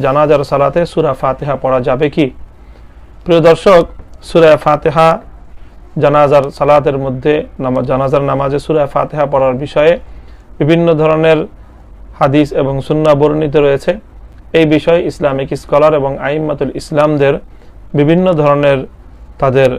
জানাজার সালাতে সূরা ফাতিহা পড়া যাবে কি? প্রিয় দর্শক, সূরা ফাতিহা জানাজার সালাতের মধ্যে জানাজার নামাজে সূরা ফাতিহা পড়ার বিষয়ে বিভিন্ন ধরনের হাদিস এবং সুন্নাহ বর্ণিত রয়েছে। এই বিষয়ে ইসলামিক স্কলার এবং আইম্মাতুল ইসলামদের বিভিন্ন ধরনের তাদের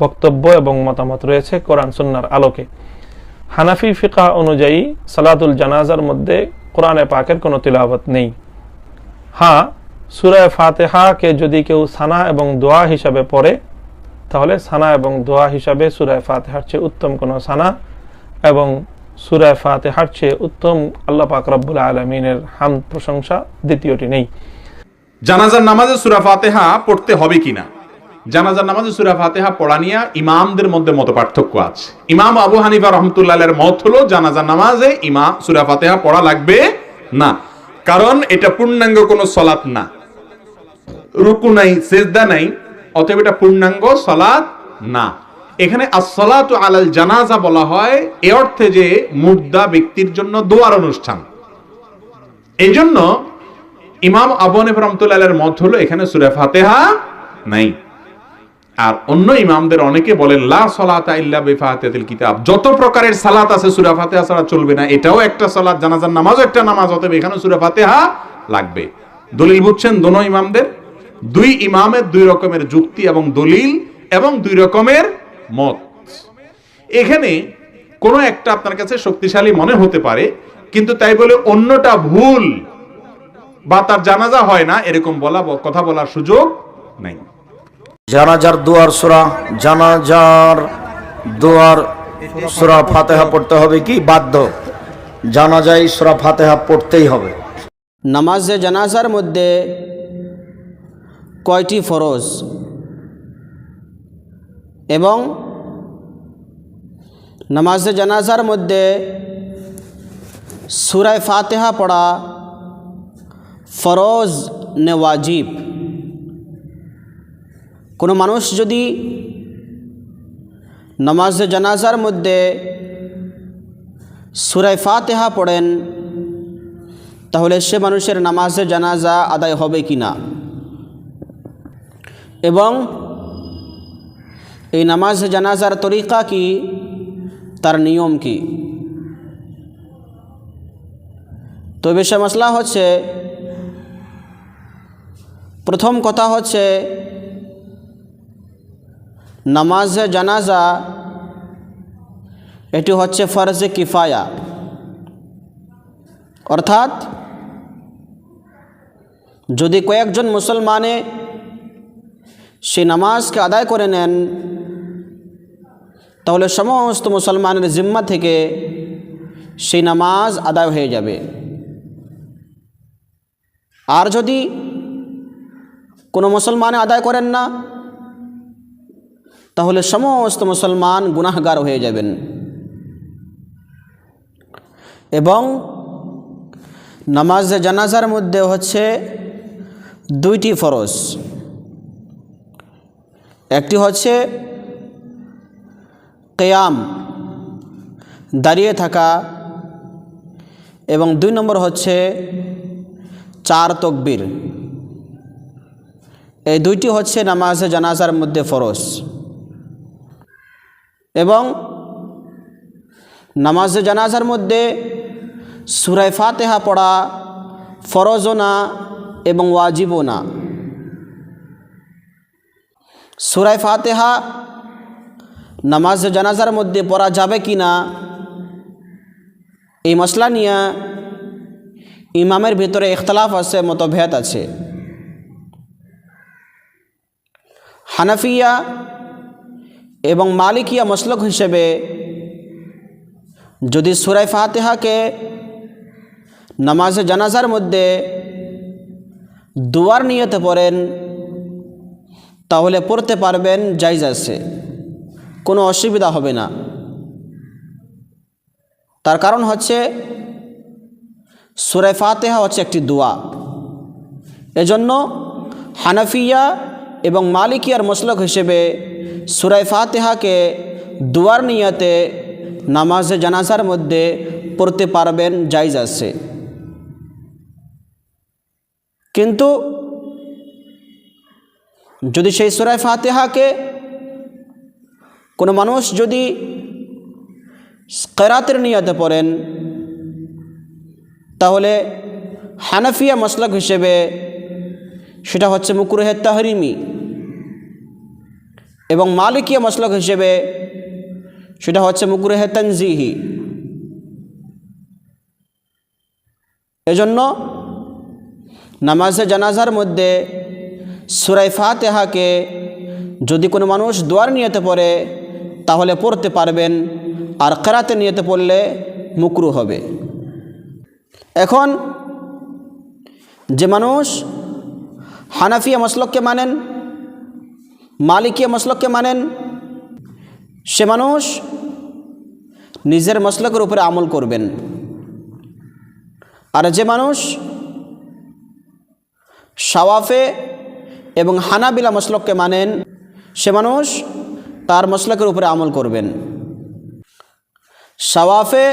বক্তব্য এবং মতামত রয়েছে কোরআন সুন্নাহর আলোকে। হানাফি ফিকহ অনুযায়ী সালাতুল জানাজার মধ্যে কোরআনে পাকের কোনো তিলাওয়াত নেই। হ্যাঁ, সূরা ফাতিহাকে যদি কেউ সানা এবং দোয়া হিসাবে পড়ে, তাহলে সানা এবং দোয়া হিসাবে সূরা ফাতিহার চেয়ে উত্তম কোনো সানা এবং সূরা ফাতিহার চেয়ে উত্তম আল্লাহ পাক রব্বুল আলামিনের হামদ প্রশংসা দ্বিতীয়টি নেই। জানাজার নামাজে সূরা ফাতিহা পড়তে হবে কিনা, জানাজার নামাজে সূরা ফাতিহা পড়া নিয়ে ইমামদের মধ্যে মত পার্থক্য আছে। ইমাম আবু হানিফা রাহমাতুল্লাহ আলাইহির মত হলো জানাজার নামাজে সূরা ফাতিহা পড়া লাগবে না, কারণ এটা পূর্ণাঙ্গ কোনো সালাত না, রুকু নাই, সিজদা নাই, অতএব এটা পূর্ণাঙ্গ সালাত না। এখানে as-সালাতু আলাল জানাজা বলা হয় এই অর্থে যে মুর্দা ব্যক্তির জন্য দোয়ার অনুষ্ঠান। এই জন্য ইমাম আবু হানিফা রাহমাতুল্লাহ আলাইহির মত হলো এখানে সূরা ফাতিহা নাই। আর অন্য ইমামদের অনেকে বলেন লা সালাতা ইল্লা বিফাতিহাতিল কিতাব, যত প্রকারের সালাত আছে সূরা ফাতিহা ছাড়া চলবে না, এটাও একটা সালাত, জানাজার নামাজও একটা নামাজ, অতএব এখানে সূরা ফাতিহা লাগবে। দলিল বুঝছেন দোনো ইমামদের? দুই ইমামের দুই রকমের যুক্তি এবং দলিল এবং দুই রকমের মত। এখানে কোনো একটা আপনার কাছে শক্তিশালী মনে হতে পারে, কিন্তু তাই বলে অন্যটা ভুল বা তার জানাজা হয় না এরকম কথা বলার সুযোগ নাই। জানাজার দোয়ার সূরা, জানাজার দোয়ার সূরা ফাতিহা পড়তে হবে কি বাধ্য? জানাজায় সূরা ফাতিহা পড়তেই হবে। নামাজে জানাজার মধ্যে কয়টি ফরজ এবং নামাজে জানাজার মধ্যে সূরা ফাতিহা পড়া ফরজ নে ওয়াজিব? কোনো মানুষ যদি নামাজে জানাজার মধ্যে সূরা ফাতিহা পড়েন, তাহলে সে মানুষের নামাজে জানাজা আদায় হবে কি না, এবং এই নামাজে জানাজার তরিকা কি, তার নিয়ম কি? তো বিষয় মশলা হচ্ছে, প্রথম কথা হচ্ছে নামাজে জানাজা এটি হচ্ছে ফরজে কিফায়া, অর্থাৎ যদি কয়েকজন মুসলমানে সেই নামাজকে আদায় করে নেন, তাহলে সমস্ত মুসলমানের জিম্মা থেকে সেই নামাজ আদায় হয়ে যাবে। আর যদি কোনো মুসলমানে আদায় করেন না, তাহলে সমস্ত মুসলমান গুনাহগার হয়ে যাবেন। এবং নামাজে জানাজার মধ্যে হচ্ছে দুইটি ফরজ, একটি হচ্ছে কিয়াম, দাঁড়িয়ে থাকা, এবং 2 নম্বর হচ্ছে 4 তাকবীর। এই দুইটি হচ্ছে নামাজে জানাজার মধ্যে ফরজ। এবং নামাজে জানাজার মধ্যে সূরা ফাতিহা পড়া ফরজও না এবং ওয়াজিবও না। সূরা ফাতিহা নামাজে জানাজার মধ্যে পড়া যাবে কি না, এই মসলা নিয়ে ইমামের ভিতরে ইখতিলাফ আছে, মতভেদ আছে। হানাফিয়া এবং মালিকিয়া মসলক হিসেবে যদি সূরা ফাতিহাকে নামাজে জানাজার মধ্যে দুয়ার নিয়তে পড়েন, তাহলে পড়তে পারবেন, জায়েজ আছে, কোনো অসুবিধা হবে না। তার কারণ হচ্ছে সূরা ফাতিহা হচ্ছে একটি দোয়া। এজন্য হানাফিয়া এবং মালিকিয়ার মসলক হিসেবে সূরা ফাতিহাকে দুয়ার নিয়তে নামাজে জানাজার মধ্যে পড়তে পারবেন, জায়েজ আছে। কিন্তু যদি সেই সূরা ফাতিহাকে কোনো মানুষ যদি কিরাতের নিয়তে পড়েন তাহলে হানাফিয়া মাসলাক হিসেবে সেটা হচ্ছে মুকরুহে তাহরিমি এবং মালিকিয়া মাসলাক হিসেবে সেটা হচ্ছে মুকরুহে তানজিহি। এজন্য নামাজে জানাজার মধ্যে সূরা ফাতিহাকে যদি কোনো মানুষ দোয়ার নিয়তে পড়ে তাহলে পড়তে পারবেন, আর কিরাতের নিয়তে পড়লে মুকরুহ হবে। এখন যে মানুষ হানাফিয়া মাসলককে মানেন, মালিকিয়া মাসলককে মানেন, সে মানুষ নিজের মাসলকের উপরে আমল করবেন। আর যে মানুষ শাওয়াফে এবং হানাবিলা মাসলককে মানেন, সে মানুষ তার মাসলকের উপরে আমল করবেন। শাওয়াফে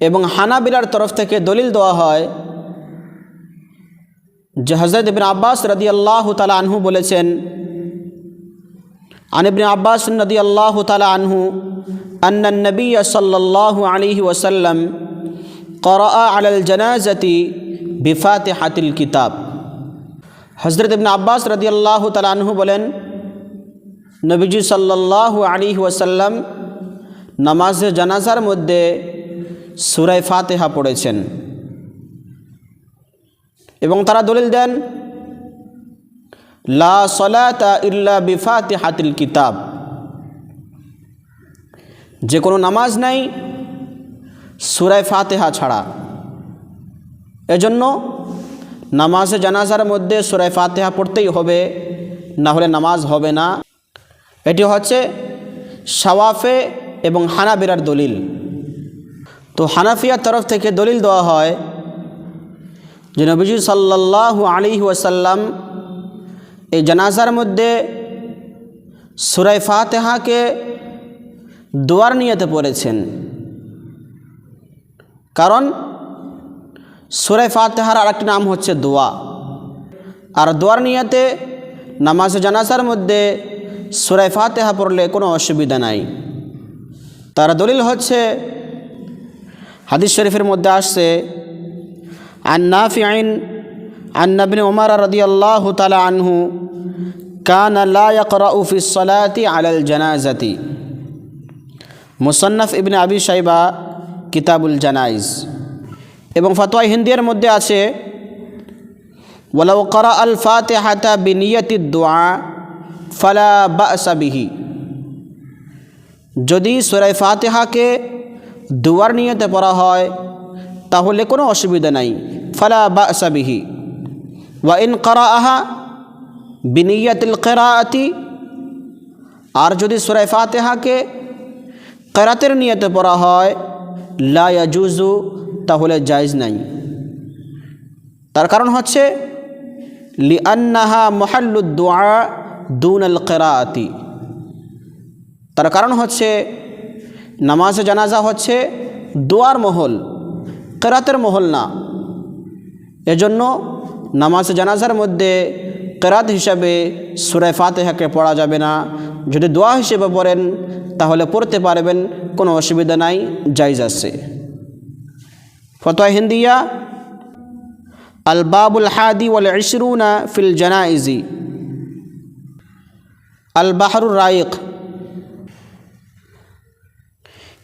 এবং হানাবিলার তরফ থেকে দলিল দেওয়া হয় যে হযরত ইবনে আব্বাস রাদিয়াল্লাহু তাআলা আনহু বলেছেন, আন ইবনে আব্বাস রাদিয়াল্লাহু তাআলা আনহু আন্না নবী সাল্লাল্লাহু আলাইহি ওয়াসাল্লাম ক্বরাআ আলাল জানাজাতি বিফাতিহাতিল কিতাব। হযরত ইবনে আব্বাস রাদিয়াল্লাহু তাআলা আনহু বলেন, নবীজি সাল্লাল্লাহু আলাইহি ওয়াসাল্লাম নামাজে জানাজার মধ্যে সূরা ফাতিহা পড়েছেন এবং তারা দলিল দেন লা সলাতা ইল্লা বিফাতিহাতিল কিতাব, যে কোনো নামাজ নাই সূরা ফাতিহা ছাড়া। এজন্য নামাজে জানাজার মধ্যে সূরা ফাতিহা পড়তেই হবে, না হলে নামাজ হবে না। এটি হচ্ছে শাওয়াফে এবং হানাবিলার দলিল। তো হানাফিয়ার তরফ থেকে দলিল দেওয়া হয় যে নবীজি সাল্লাল্লাহু আলাইহি ওয়াসাল্লাম এই জানাজার মধ্যে সূরা ফাতিহাকে দোয়ার নিয়তে পড়েছেন, কারণ সূরা ফাতিহার আরেকটি নাম হচ্ছে দোয়া। আর দোয়ার নিয়তে নামাজে জানাজার মধ্যে সূরা ফাতিহা পড়লে কোনো অসুবিধা নাই। তার দলিল হচ্ছে হাদিস শরীফের মধ্যে আসছে, আন নাফিইন আন্না ইবনে উমর রাদিয়াল্লাহু তাআলা আনহু কানা লা ইয়াকরাউ ফিস সালাতি আলাল জানাজাতি। মুসান্নাফ ইবনে আবি শাইবা কিতাবুল জানাইজ। এবং ফতোয়া হিন্দির মধ্যে আছে, ওয়ালাউ ক্বারা আল ফাতিহাতা বিনিয়াতিদ দুআ ফালা বা'সা বিহি, যদি সূরা ফাতিহাকে দুয়ার নিয়তে পড়া হয় তাহলে কোনো অসুবিধা নাই। ফালা বা'সা বিহি ওয়া ইন ক্বারাআহা বিনিয়াতিল কিরাআতি, আর যদি সূরা ফাতিহাকে কিরাতের নিয়তে পড়া হয় লা ইয়াজুজু, তাহলে জায়েজ নাই। তার কারণ হচ্ছে লিআন্নাহা মুহাল্লুদ দুআ দুনাল কিরাআতি, তার কারণ হচ্ছে নামাজে জানাজা হচ্ছে দোয়ার মহল, কিরাতের মহল না। এজন্য নামাজে জানাজার মধ্যে কিরাত হিসাবে সূরা ফাতিহাকে পড়া যাবে না। যদি দোয়া হিসেবে পড়েন তাহলে পড়তে পারবেন, কোনো অসুবিধা নাই, জায়েজ আছে। ফতোয়া হিন্দিয়া আল বাবুল হাদি ওয়াল ইশরুনা ফিল জানাইজি, আল বাহরুর রাইক।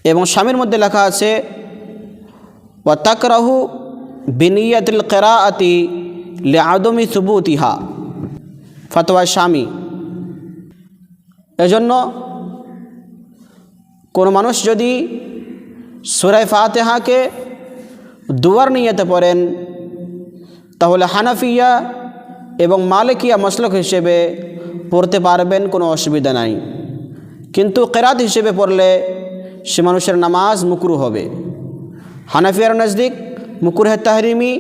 এবং স্বামীর মধ্যে লেখা আছে ওয়া তাকরাহু বিনিয়াতিল কিরাআতি লিআদমি সুবুতিহা, ফতোয়া স্বামী। এজন্য কোনো মানুষ যদি সূরা ফাতিহাকে দুয়ার নিয়তে পড়েন তাহলে হানাফিয়া এবং মালিকিয়া মাসলক হিসেবে পড়তে পারবেন, কোনো অসুবিধা নাই। কিন্তু কিরাত হিসেবে পড়লে সে মানুষের নামাজ মুকরুহ হবে। হানাফিয়ার নজদিক মুকরুহে তাহরিমি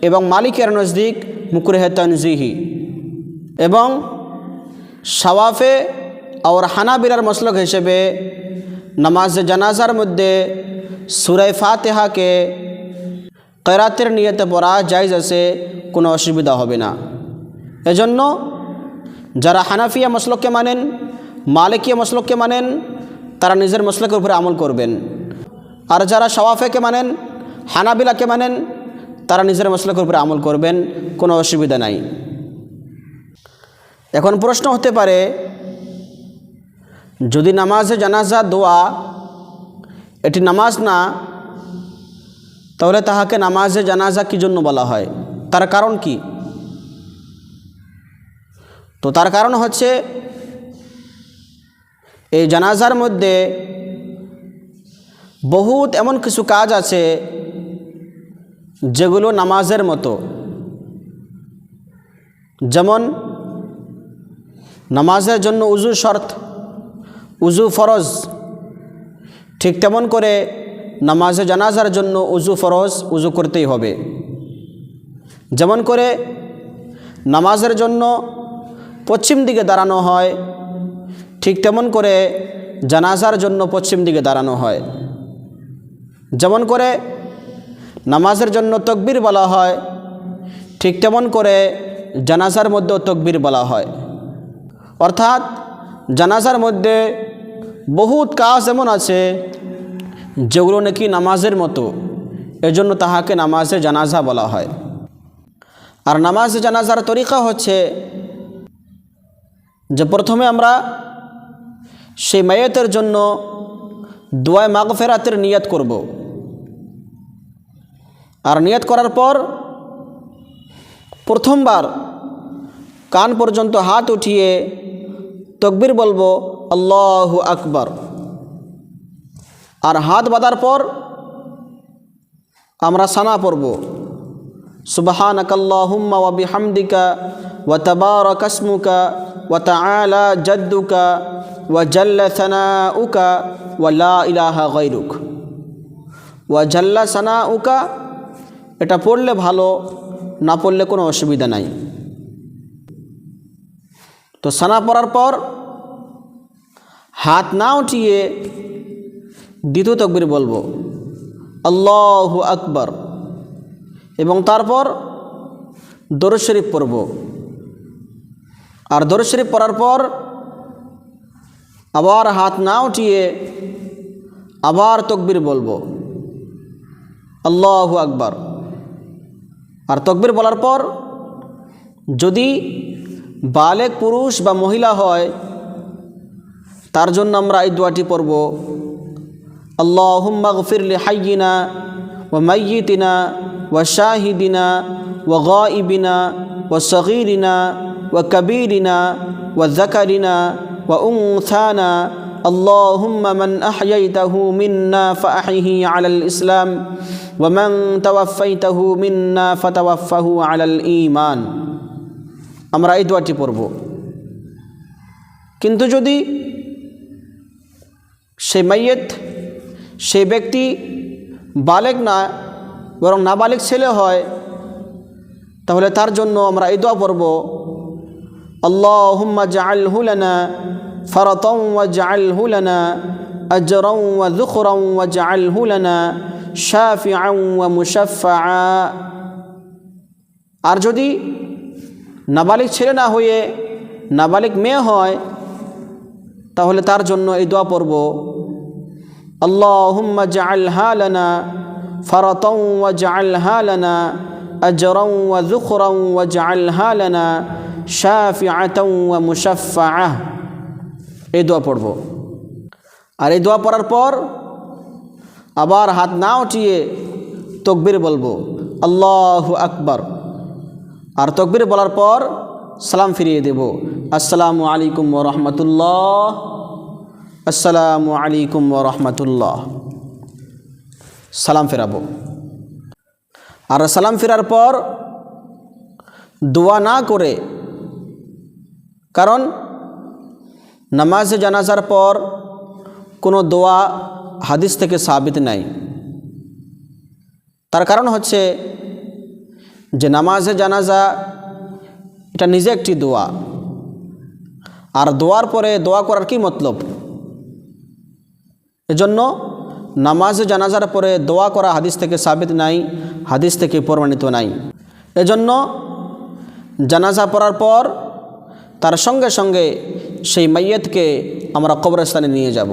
এবং মালিকিয়ার নজদিক মুকরুহে তানজিহি। এবং শাওয়াফে और হানাবিলার মাসলক হিসেবে নামাজ জানাজার মধ্যে সূরা ফাতিহাকে কিরাতের নিয়তে পড়া জায়েজ আছে, কোনো অসুবিধা হবে না। এজন্য যারা হানাফিয়া মসলককে মানেন, মালিকিয়া মসলককে মানেন, তারা নিজের মসলকের উপরে আমল করবেন। আর যারা শাওয়াফিকে মানেন, হানাবিলাকে মানেন, তারা নিজের মসলকের উপরে আমল করবেন, কোনো অসুবিধা নাই। এখন প্রশ্ন হতে পারে, যদি নামাজে জানাজা দোয়া এটি নামাজ না, তাহলে তাহাকে নামাজে জানাজা কি জন্য বলা হয়? তার কারণ কি? তো তার কারণ হচ্ছে, এই জানাজার মধ্যে বহুত এমন কিছু কাজ আছে যেগুলো নামাজের মতো। যেমন নামাজের জন্য উজু শর্ত, উজু ফরজ, ঠিক তেমন করে নামাজে জানাজার জন্য উজু ফরজ, উজু করতেই হবে। যেমন করে নামাজের জন্য পশ্চিম দিকে দাঁড়ানো হয়, ঠিক তেমন করে জানাজার জন্য পশ্চিম দিকে দাঁড়ানো হয়। যেমন করে নামাজের জন্য তাকবীর বলা হয়, ঠিক তেমন করে জানাজার মধ্যেও তাকবীর বলা হয়। অর্থাৎ জানাজার মধ্যে বহুত কাজ এমন আছে যেগুলো নাকি নামাজের মতো, এজন্য তাহাকে নামাজে জানাজা বলা হয়। আর নামাজে জানাজার তরিকা হচ্ছে যে প্রথমে আমরা সেই মাইয়তের জন্য দোয়া মাগফিরাতের নিয়ত করব। আর নিয়ত করার পর প্রথমবার কান পর্যন্ত হাত উঠিয়ে তাকবীর বলবো, আল্লাহু আকবার। আর হাত বাঁধার পর আমরা সানা পড়ব, সুবহানাকাল্লাহুম্মা ওয়া বিহামদিকা ওয়া তাবারাকা ইসমুকা ওয়া তাআলা জাদ্দুকা ওয়া জাল্লা সানাউকা ওয়া লা ইলাহা গায়রুক। ওয়া জাল্লা সানাউকা এটা পড়লে ভালো, না পড়লে কোনো অসুবিধা নাই। তো সানা পড়ার পর হাত না উঠিয়ে দ্বিতীয় তাকবীর বলবো, আল্লাহু আকবার। এবং তারপর দরুদ শরীফ পড়ব। আর দরুদ শরীফ পড়ার পর আবার হাত না উঠিয়ে আবার তাকবীর বলবো, আল্লাহু আকবার। আর তাকবীর বলার পর যদি বালেগ পুরুষ বা মহিলা হয়, তার জন্য আমরা এই দোয়াটি পড়ব, আল্লাহুম্মা গফির লি হাইয়িনা ওয়া মাইয়িতিনা ওয়া শাহিদিনা ওয়া গায়িবিনা ওয়া সগীরিনা ওয়া কাবীরিনা ওয়া যাকারিনা ওয়া উনসানা আল্লাহুম্মা মান আহয়াইতাহু মিন্না ফাআহইহি আলাল ইসলাম ওয়া মান তাওয়াফাইতাহু মিন্না ফাতাওয়াফাহু আলাল ঈমান। আমরা এই দোয়াটি পড়ব। কিন্তু যদি সেই মাইয়ত, সেই ব্যক্তি বালেগ না, বরং নাবালেগ ছেলে হয়, তাহলে তার জন্য আমরা এই দোয়া পড়ব, আল্লাহুম্মা জাআলহু লানা ফারাতান ওয়া জাআলহু লানা আজরান ওয়া যুখরান ওয়া জাআলহু লানা শাফিআন ওয়া মুশাফফাআ। আর যদি নাবালিগ ছেলে না হয়ে নাবালিগ মেয়ে হয়, তাহলে তার জন্য এই দোয়া পড়ব, আল্লাহুম্মা জাআলহা লানা ফারাতান ওয়া জাআলহা লানা আজরান ওয়া যুখরান ওয়া জাআলহা লানা শাফিআতান ওয়া মুশাফফাআ। এই দোয়া পড়ব। আর এই দোয়া পড়ার পর আবার হাত না উঠিয়ে তাকবীর বলবো, আল্লাহু আকবার। আর তাকবীর বলার পর সালাম ফিরিয়ে দেব, আসসালামু আলাইকুম ওয়া রাহমাতুল্লাহ, আসসালামু আলাইকুম ওয়া রাহমাতুল্লাহ। সালাম ফেরাবো। আর সালাম ফেরার পর দোয়া না করে, কারণ নামাজে জানাজার পর কোনো দোয়া হাদিস থেকে সাবিত নাই। তার কারণ হচ্ছে যে নামাজে জানাজা এটা নিজে একটি দোয়া, আর দোয়ার পরে দোয়া করার কি মতলব? এজন্য নামাজে জানাজার পরে দোয়া করা হাদিস থেকে সাবিত নাই, হাদিস থেকে প্রমাণিত নাই। এজন্য জানাজা পড়ার পর তার সঙ্গে সঙ্গে সেই মাইয়তকে আমরা কবরস্থানে নিয়ে যাব।